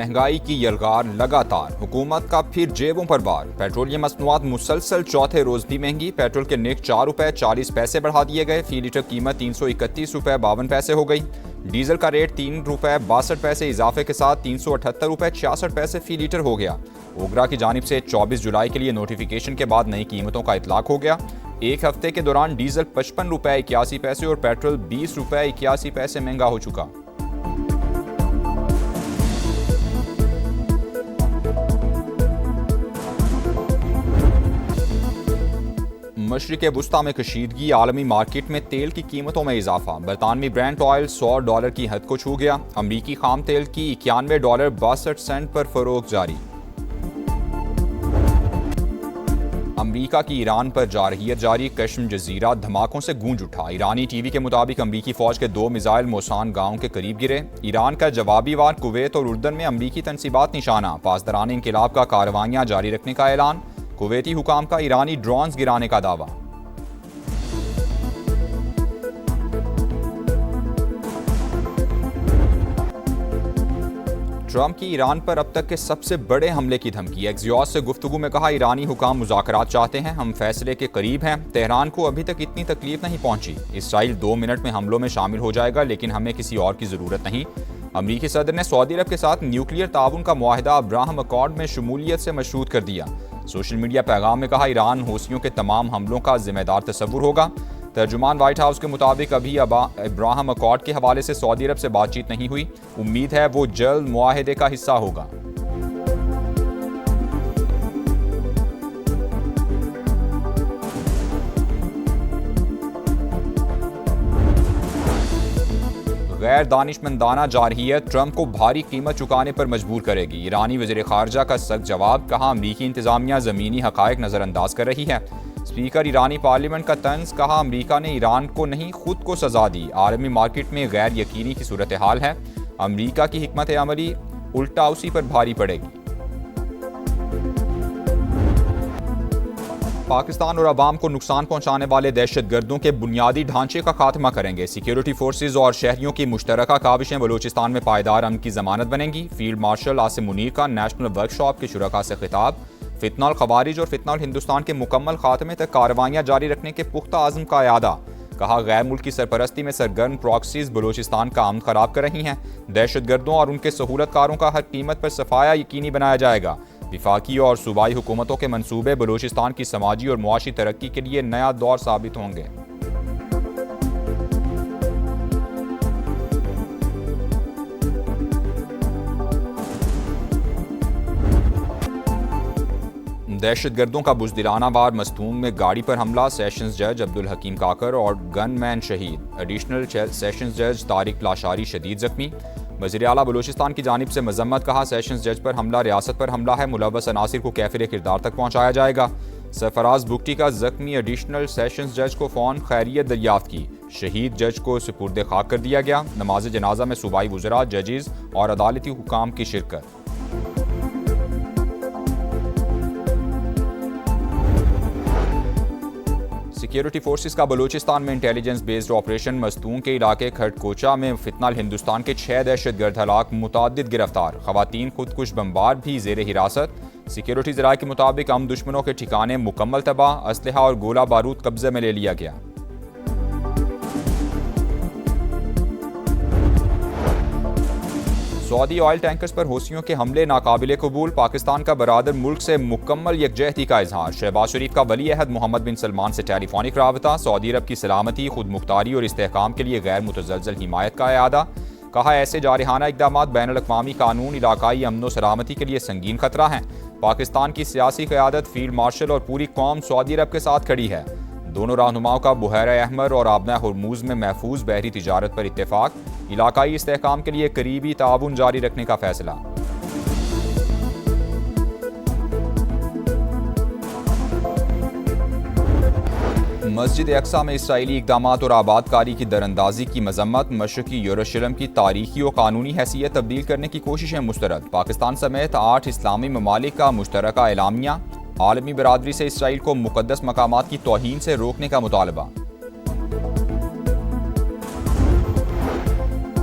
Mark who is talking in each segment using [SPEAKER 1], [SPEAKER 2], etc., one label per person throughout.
[SPEAKER 1] महंगाई की यलगार लगातार, हुकूमत का फिर जेबों पर भार। पेट्रोलियम मसनूआत मुसलसल चौथे रोज भी महंगी। पेट्रोल के निक 4 रुपए 40 पैसे बढ़ा दिए गए। फी लीटर कीमत 331 रुपए 52 पैसे हो गई। डीजल का रेट 3 रुपए 62 पैसे इजाफे के साथ 378 रुपए 66 पैसे फी लीटर हो गया। ओगरा की जानिब से 24 जुलाई के लिए नोटिफिकेशन के बाद नई कीमतों का इतलाक हो गया। एक हफ्ते के दौरान डीजल 55 रुपए 81 पैसे और पेट्रोल 20 रुपए 81 पैसे महंगा हो चुका। मशरिक़ वुस्ता में कशीदगी, आलमी मार्केट में तेल की कीमतों में इजाफा। बरतानवी ब्रेंट ऑयल $100 की हद को छू गया। अमरीकी खाम तेल की $91.62 पर फरोख्त जारी। अमरीका की ईरान पर जारहियत जारी। कश्म जजीरा धमाकों से गूंज उठा। ईरानी टीवी के मुताबिक अमरीकी फौज के 2 मिसाइल मोसान गांव के करीब गिरे। ईरान का जवाबी वार। कुवैत और उर्दन में अमरीकी तनसीबात निशाना। पासदारान इंकिलाब का कार्रवाइयां जारी रखने का ऐलान। कुवैती हुकाम का ईरानी ड्रोन्स गिराने का दावा। ट्रंप की ईरान पर अब तक के सबसे बड़े हमले की धमकी। एक्सियोस से गुफ्तगू में कहा, ईरानी हुकाम मुज़ाकरात चाहते हैं, हम फैसले के करीब हैं। तेहरान को अभी तक इतनी तकलीफ नहीं पहुंची। इसराइल 2 मिनट में हमलों में शामिल हो जाएगा, लेकिन हमें किसी और की ज़रूरत नहीं। अमरीकी सदर ने सऊदी अरब के साथ न्यूक्लियर ताउन का मुआहिदा अब्राहम अकॉर्ड में शमूलियत से मशरूत कर दिया। सोशल मीडिया पैगाम में कहा, ईरान हौसियों के तमाम हमलों का जिम्मेदार तस्वुर होगा। तर्जुमान व्हाइट हाउस के मुताबिक अभी अब्राहम अकॉर्ड के हवाले से सऊदी अरब से बातचीत नहीं हुई। उम्मीद है वो जल्द मुआहिदे का हिस्सा होगा। गैर दानिशमंदाना जारहियत ट्रंप को भारी कीमत चुकाने पर मजबूर करेगी। ईरानी वज़ीर ख़ारजा का सख्त जवाब। कहा, अमरीकी इंतज़ामिया ज़मीनी हक़ाइक़ नज़रअंदाज कर रही है। स्पीकर ईरानी पार्लियामेंट का तंज। कहा, अमरीका ने ईरान को नहीं खुद को सजा दी। आलमी मार्केट में गैर यकीनी की सूरत हाल है। अमरीका की हिकमत अमली उल्टा उसी पर भारी पड़ेगी। पाकिस्तान और अवाम को नुकसान पहुंचाने वाले दहशतगर्दों के बुनियादी ढांचे का खात्मा करेंगे। सिक्योरिटी फोर्सेज और शहरियों की मुश्तरका काविशें बलूचिस्तान में पायदार अमन की जमानत बनेंगी। फील्ड मार्शल आसिम मुनीर का नेशनल वर्कशॉप के शुरका से खिताब। फितनल खवारिज और फितनल हिंदुस्तान के मुकम्मल खात्मे तक कार्रवाइयां जारी रखने के पुख्ता आज़म का यादा। कहा, गैर मुल्क की सरपरस्ती में सरगर्म प्रॉक्सीज बलूचिस्तान का अमन खराब कर रही हैं। दहशतगर्दों और उनके सहूलतकारों का हर कीमत पर सफाया यकीनी बनाया जाएगा। विफाकी और सूबाई हुकूमतों के मंसूबे बलूचिस्तान की समाजी और मुआशी तरक्की के लिए नया दौर साबित होंगे। दहशतगर्दों का बुज़दिलाना वार मस्तूंग में गाड़ी पर हमला। सेशंस जज अब्दुल हकीम काकर और गनमैन शहीद। एडिशनल सेशंस जज तारिक लाशारी शदीद जख्मी। वज़ीर आला बलूचिस्तान की जानिब से मजम्मत। कहा, सेशंस जज पर हमला रियासत पर हमला है। मुलव्वस अनासिर को कैफिर किरदार तक पहुंचाया जाएगा। सरफराज बुगटी का जख्मी एडिशनल सेशंस जज को फ़ौन खैरियत दरियाफ्त की। शहीद जज को सुपुर्द खाक कर दिया गया। नमाज जनाजा में सूबाई वज़रा, जजेस और अदालती हुकाम की शिरकत। सिक्योरिटी फोर्सेस का बलूचिस्तान में इंटेलिजेंस बेस्ड ऑपरेशन। मस्तूंग के इलाके खटकोचा में फितनल हिंदुस्तान के 6 दहशतगर्द हलाक, मुतादिद गिरफ्तार। खवातीन खुदकुश बमबार भी जेर हिरासत। सिक्योरिटी ज़राए के मुताबिक हम दुश्मनों के ठिकाने मुकम्मल तबाह। असलहा और गोला बारूद कब्जे में ले लिया गया। सऊदी ऑयल टैंकर्स पर हौसियों के हमले नाकाबिले कबूल। पाकिस्तान का बरादर मुल्क से मुकम्मल यकजहती का इजहार। शहबाज शरीफ का वली अहद मोहम्मद बिन सलमान से टेलीफोनिक राबता। सऊदी अरब की सलामती, खुद मुख्तारी और इस्तेहकाम के लिए गैर मुतज़लज़ल हिमायत का इआदा। कहा, ऐसे जारहाना इक़दामात बैनुल-अक़वामी कानून, इलाकाई अमन व सलामती के लिए संगीन खतरा हैं। पाकिस्तान की सियासी क़यादत, फील्ड मार्शल और पूरी कौम सऊदी अरब के साथ खड़ी है। दोनों रहनुमाओं का बहर अहमर और आबना हुर्मुज़ में महफूज बहरी तिजारत पर इत्तेफाक। इलाकाई इस्तेहकाम के लिए करीबी ताउन जारी रखने का फैसला। मस्जिद अक्सा में इसराइली इक़दामात और आबादकारी की दरअंदाजी की मजम्मत। मशरक़ी यरूशलेम की तारीखी और कानूनी हैसियत तब्दील करने की कोशिशें मुस्तरद। पाकिस्तान समेत 8 इस्लामी ममालिक का मुश्तरका एलामिया। आलमी बरादरी से इसराइल को मुक़द्दस मकामात की तौहीन से रोकने का मुतालबा।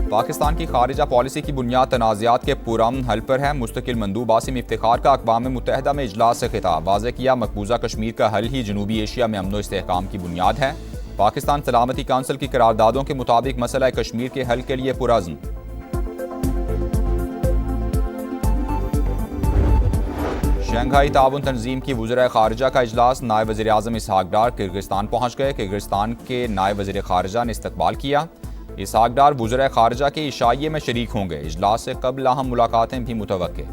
[SPEAKER 1] पाकिस्तान की खारिजा पॉलिसी की बुनियाद तनाज़ात के पुरअमन हल पर है। मुस्तकिल मंदूब आसिम इफ्तिखार का अक़वाम मुत्तहिदा में इजलास से खिताब, वाज़ेह किया मकबूजा कश्मीर का हल ही जनूबी एशिया में अमन व इस्तेहकाम की बुनियाद है। पाकिस्तान सलामती काउंसिल की करारदादों के मुताबिक मसला कश्मीर के हल के लिए पुरअज़्म। शंघाई ताउन तंजीम की वज़ीर खारिजा का इजलास, नायब वज़ीर आज़म इसहाक डार किर्गिस्तान पहुँच गए। किर्गिस्तान के नायब वज़ीर खारिजा ने इस्तकबाल किया। इसहाक डार वज़ीर खारिजा के इशाइये में शरीक होंगे। इजलास से कबल अहम मुलाकातें भी मुतवक्के।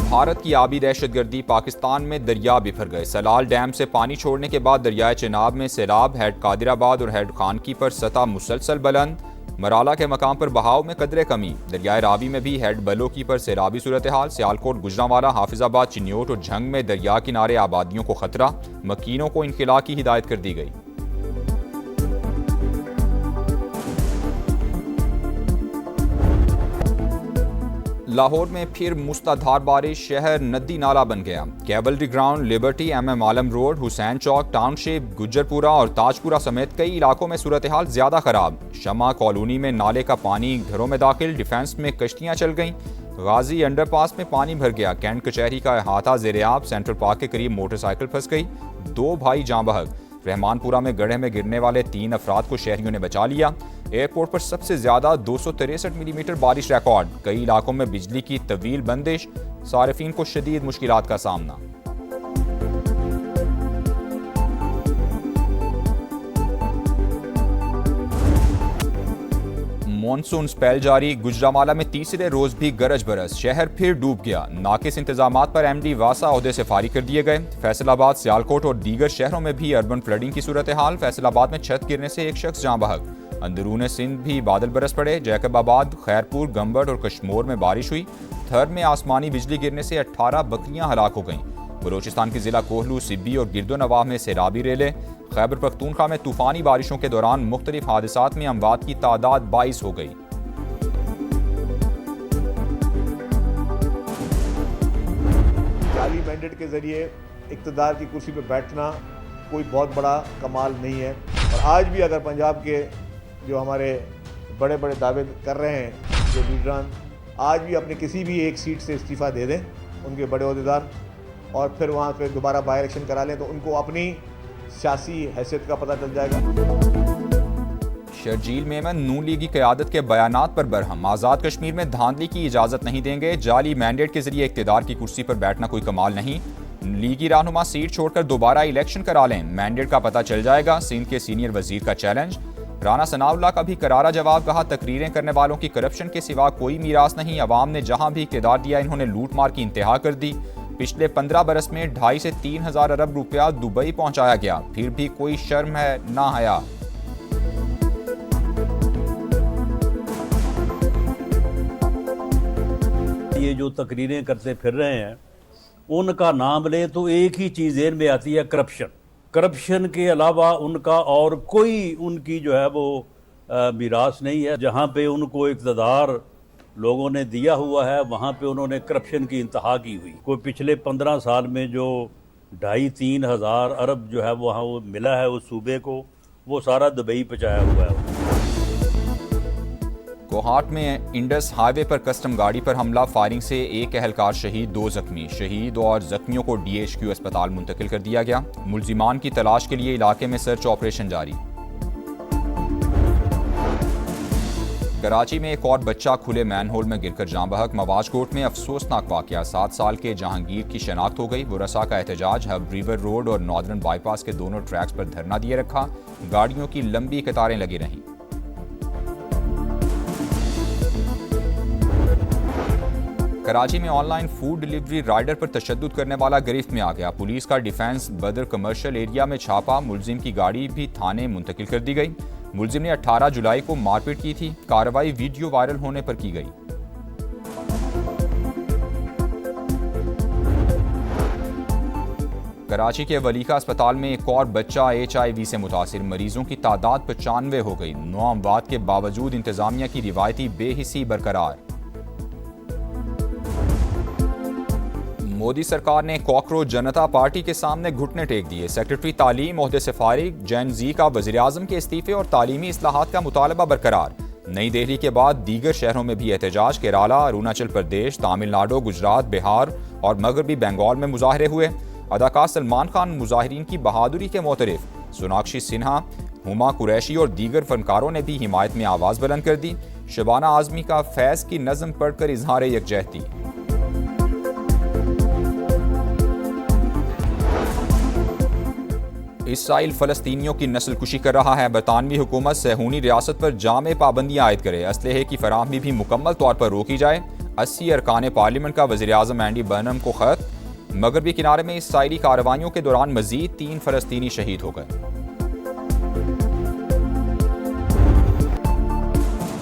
[SPEAKER 1] भारत की आबी दहशतगर्दी, पाकिस्तान में दरिया बिफर गए। सलाल डैम से पानी छोड़ने के बाद दरियाए चिनाब में सैलाब, हेड कादिराबाद और हेड खानकी पर सतह मुसलसल बुलंद। मराला के मकाम पर बहाव में कदरे कमी। दरियाए रावी में भी हेड बलोकी पर सैलाबी सूरत हाल। सियालकोट, गुजरांवाला, हाफिजाबाद, चिन्योट और झंग में दरिया किनारे आबादियों को खतरा। मकीनों को इनखला की हिदायत कर दी गई। लाहौर में फिर मुसलाधार बारिश, शहर नदी नाला बन गया। कैवलरी ग्राउंड, लिबर्टी, MM आलम रोड, हुसैन चौक, टाउनशिप, गुज्जरपुरा और ताजपुरा समेत कई इलाकों में सूरत हाल ज्यादा खराब। शमा कॉलोनी में नाले का पानी घरों में दाखिल। डिफेंस में कश्तियां चल गईं। गाजी अंडरपास में पानी भर गया। कैंट कचहरी का अहाता ज़ेर-ए-आब। सेंट्रल पार्क के करीब मोटरसाइकिल फंस गई। 2 भाई जाँ बहक। रहमानपुरा में गड्ढे में गिरने वाले 3 अफराद को शहरियों ने बचा लिया। एयरपोर्ट पर सबसे ज्यादा 263 मिलीमीटर बारिश रिकॉर्ड। कई इलाकों में बिजली की तवील बंदिश। सारिफीन को शदीद मुश्किलात का सामना। मॉनसून स्पेल जारी। गुजरांवाला में तीसरे रोज भी गरज बरस। शहर फिर डूब गया। नाकिस इंतजामात पर MD वासा ओहदे से फारिग कर दिए गए। फैसलाबाद, सियालकोट और दीगर शहरों में भी अर्बन फ्लडिंग की सूरत हाल। फैसलाबाद में छत गिरने से एक शख्स जाँ बहक। अंदरून सिंध भी बादल बरस पड़े। जैकबाबाद, खैरपुर, गंबड़ और कश्मोर में बारिश हुई। थर में आसमानी बिजली गिरने से 18 बकरियां हलाक हो गईं। बलोचिस्तान के जिला कोहलू, सिब्बी और गिरदोनवाह में सैलाबी रेले। खैबर पख्तूनख्वा में तूफानी बारिशों के दौरान मुख्तलिफ हादसात में अमवात की तादाद 22 हो गई।
[SPEAKER 2] जाली मैंडेट के जरिए इक़्तिदार की कुर्सी पर बैठना कोई बहुत बड़ा कमाल नहीं है। और आज भी अगर पंजाब के जो हमारे बड़े बड़े दावे कर रहे हैं जो लीडरान, आज भी अपने किसी भी एक सीट से इस्तीफ़ा दे दें उनके बड़े ओहदेदार, और फिर वहाँ पे दोबारा बाई इलेक्शन करा लें, तो उनको अपनी सियासी हैसियत का पता चल जाएगा।
[SPEAKER 1] शर्जील मेमन नून लीग की क़यादत के बयानात पर बरहम। आज़ाद कश्मीर में धांधली की इजाज़त नहीं देंगे। जाली मैंडेट के जरिए इक़्तिदार की कुर्सी पर बैठना कोई कमाल नहीं। लीगी रहनुमा सीट छोड़कर दोबारा इलेक्शन करा लें, मैंडेट का पता चल जाएगा। सिंध के सीनियर वजीर का चैलेंज। राना सनाउल्लाह का भी करारा जवाब, कहा तकरीरें करने वालों की करप्शन के सिवा कोई मीरास नहीं। अवाम ने जहां भी इक़्तिदार दिया इन्होंने लूट मार की इंतहा कर दी। पिछले 15 बरस में 2.5 से 3 हज़ार अरब रुपया दुबई पहुंचाया गया, फिर भी कोई शर्म है ना हया।
[SPEAKER 3] ये जो तकरीरें करते फिर रहे हैं उनका नाम ले तो एक ही चीज़ ज़हन में आती है, करप्शन। करप्शन के अलावा उनका और कोई उनकी जो है वो मीरास नहीं है। जहाँ पे उनको इक़्तिदार लोगों ने दिया हुआ है वहाँ पे उन्होंने करप्शन की इंतहा की हुई। कोई पिछले 15 साल में जो 2.5-3 हज़ार अरब जो है वहाँ वो मिला है उस सूबे को, वो सारा दुबई पहुँचाया हुआ है।
[SPEAKER 1] कोहाट में इंडस हाईवे पर कस्टम गाड़ी पर हमला, फायरिंग से एक एहलकार शहीद, 2 जख्मी। शहीद और जख्मियों को DHQ अस्पताल मुंतकिल कर दिया गया। मुलजिमान की तलाश के लिए इलाके में सर्च ऑपरेशन जारी। कराची में एक और बच्चा खुले मैनहोल में गिरकर जाँ बहक। मवाजकोट में अफसोसनाक वाकया, 7 साल के जहांगीर की शनाख्त हो गई। वरसा का एहतजाज, हब रिवर रोड और नॉर्दर्न बाईपास के दोनों ट्रैक्स पर धरना दिए रखा। गाड़ियों की लंबी कतारें लगी रहीं। कराची में ऑनलाइन फूड डिलीवरी राइडर पर तशद्दुद करने वाला गिरफ्त में आ गया। पुलिस का डिफेंस बदर कमर्शियल एरिया में छापा, मुलजिम की गाड़ी भी थाने मुंतकिल कर दी गई। मुलजिम ने 18 जुलाई को मारपीट की थी। कार्रवाई वीडियो वायरल होने पर की गई। कराची के वलीका अस्पताल में एक और बच्चा HIV से मुतासिर, मरीजों की तादाद 95 हो गई। 9 अमवात के बावजूद इंतजामिया की रिवायती बेहिसी बरकरार। मोदी सरकार ने कॉकरोच जनता पार्टी के सामने घुटने टेक दिए। सेक्रेटरी तालीम ओहदे से फारिग जैन जी का वज़ीर-ए-आज़म के इस्तीफे और तालीमी इस्लाहात का मुतालबा बरकरार। नई दिल्ली के बाद दीगर शहरों में भी एहतजाज। केरला, अरुणाचल प्रदेश, तमिलनाडु, गुजरात, बिहार और मगरबी बंगाल में मुजाहरे हुए। अदाकार सलमान खान मुजाहिरीन की बहादुरी के मोतरफ। सोनाक्षी सिन्हा, हुमा कुरैशी और दीगर फनकारों ने भी हिमायत में आवाज़ बुलंद कर दी। शबाना आज़मी का फैज़ की नज़म पढ़कर इजहार यकजहती। इसराइल फ़लस्तीनियों की नस्लकुशी कर रहा है। बरतानवी हुकूमत सहूनी रियासत पर जामे पाबंदियाँ आयद करे। असलहे की फराहमी भी मुकम्मल तौर पर रोकी जाए। 80 अरकान पार्लियामेंट का वज़ीर-ए-आज़म एंडी बर्नम को ख़त। मगरबी किनारे में इसराइली कार्रवाइयों के दौरान मज़ीद 3 फ़लस्तीनी शहीद हो गए।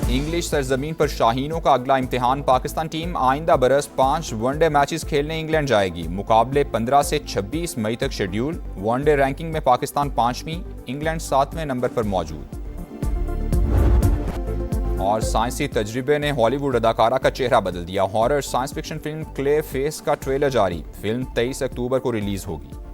[SPEAKER 1] इंग्लिश सरजमीन पर शाहीनों का अगला इम्तिहान। पाकिस्तान टीम आइंदा बरस 5 वनडे मैचेस खेलने इंग्लैंड जाएगी। मुकाबले 15 से 26 मई तक शेड्यूल। वनडे रैंकिंग में पाकिस्तान 5वीं, इंग्लैंड 7वें नंबर पर मौजूद। और साइंसी तजर्बे ने हॉलीवुड अदाकारा का चेहरा बदल दिया। Horror science fiction film clay face का ट्रेलर जारी। फिल्म 23 अक्टूबर को रिलीज होगी।